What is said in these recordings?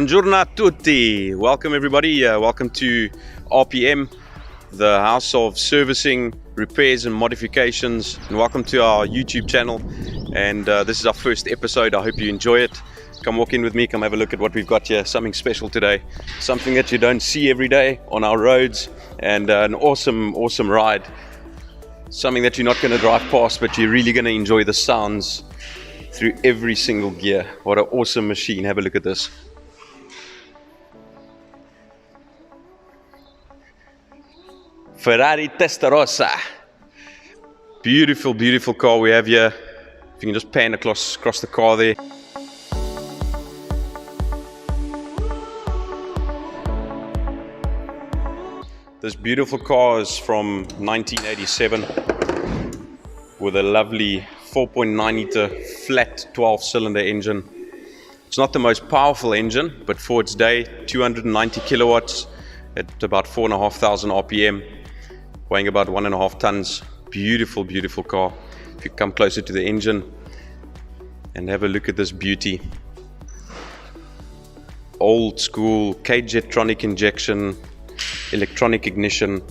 Buongiorno a tutti. Welcome everybody. Welcome to RPM, the house of servicing, repairs and modifications. And welcome to our YouTube channel. And this is our first episode. I hope you enjoy it. Come walk in with me. Come have a look at what we've got here. Something special today. Something that you don't see every day on our roads. And an awesome ride. Something that you're not going to drive past, but you're really going to enjoy the sounds through every single gear. What an awesome machine. Have a look at this. Ferrari Testarossa. Beautiful car we have here. If you can just pan across the car there. This beautiful car is from 1987 with a lovely 4.9 liter flat 12-cylinder engine. It's not the most powerful engine, but for its day, 290 kilowatts at about 4,500 RPM, weighing about 1.5 tons. Beautiful car. If you come closer to the engine and have a look at this beauty. Old school K-Jetronic injection, electronic ignition.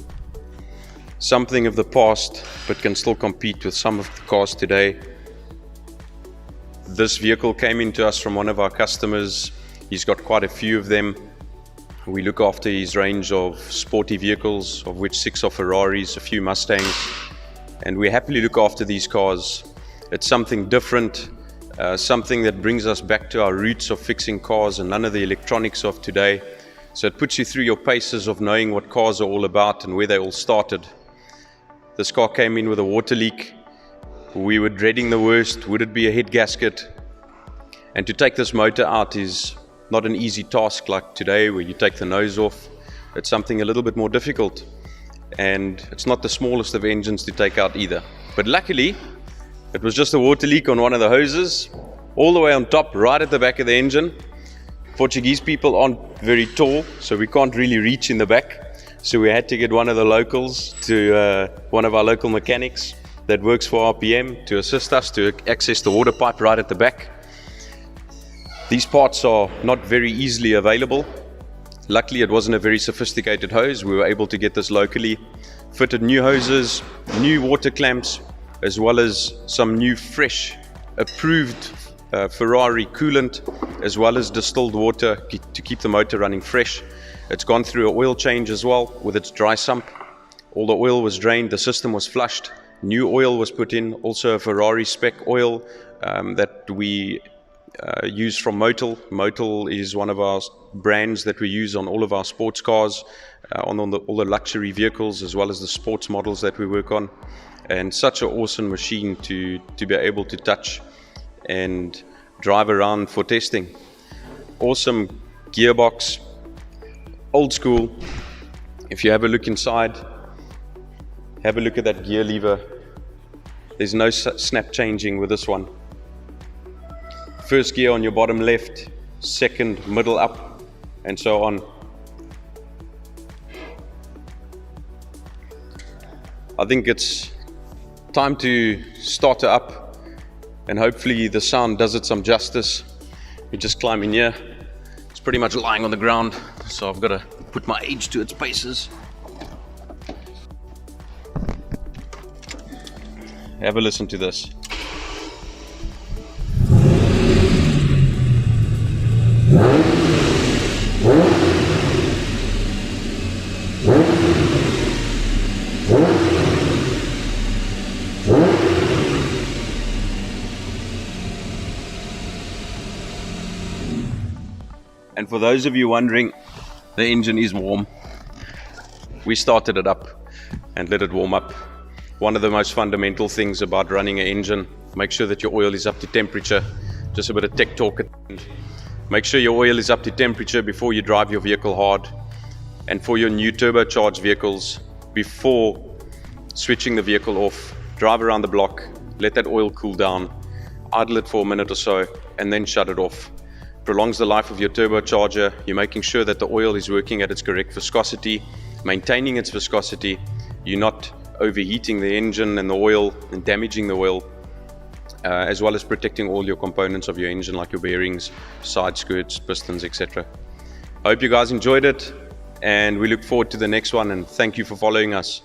Something of the past, but can still compete with some of the cars today. This vehicle came into us from one of our customers. He's got quite a few of them. We look after his range of sporty vehicles, of which 6 are Ferraris, a few Mustangs, and we happily look after these cars. It's something different, something that brings us back to our roots of fixing cars and none of the electronics of today. So it puts you through your paces of knowing what cars are all about and where they all started. This car came in with a water leak. We were dreading the worst. Would it be a head gasket? And to take this motor out is not an easy task like today where you take the nose off. It's something a little bit more difficult. And it's not the smallest of engines to take out either. But luckily, it was just a water leak on one of the hoses, all the way on top, right at the back of the engine. Portuguese people aren't very tall, so we can't really reach in the back. So we had to get one of the locals, one of our local mechanics that works for RPM, to assist us to access the water pipe right at the back. These parts are not very easily available. Luckily, it wasn't a very sophisticated hose. We were able to get this locally. Fitted new hoses, new water clamps, as well as some new fresh approved Ferrari coolant, as well as distilled water to keep the motor running fresh. It's gone through an oil change as well with its dry sump. All the oil was drained, the system was flushed, new oil was put in, also a Ferrari spec oil that we use from Motul. Motul is one of our brands that we use on all of our sports cars, on all the luxury vehicles, as well as the sports models that we work on. And such an awesome machine to be able to touch and drive around for testing. Awesome gearbox, old school. If you have a look inside, have a look at that gear lever. There's no snap changing with this one. First gear on your bottom left, second middle up, and so on. I think it's time to start it up, and hopefully the sound does it some justice. We just climb in here. It's pretty much lying on the ground, so I've got to put my age to its paces. Have a listen to this. And for those of you wondering, the engine is warm. We started it up and let it warm up. One of the most fundamental things about running an engine, make sure that your oil is up to temperature. Just a bit of tech talk at the end. Make sure your oil is up to temperature before you drive your vehicle hard. And for your new turbocharged vehicles, before switching the vehicle off, drive around the block, let that oil cool down, idle it for a minute or so, and then shut it off. Prolongs the life of your turbocharger. You're making sure that the oil is working at its correct viscosity, maintaining its viscosity. You're not overheating the engine and the oil and damaging the oil. as well as protecting all your components of your engine, like your bearings, side skirts, pistons, etc. I hope you guys enjoyed it, and we look forward to the next one, and thank you for following us.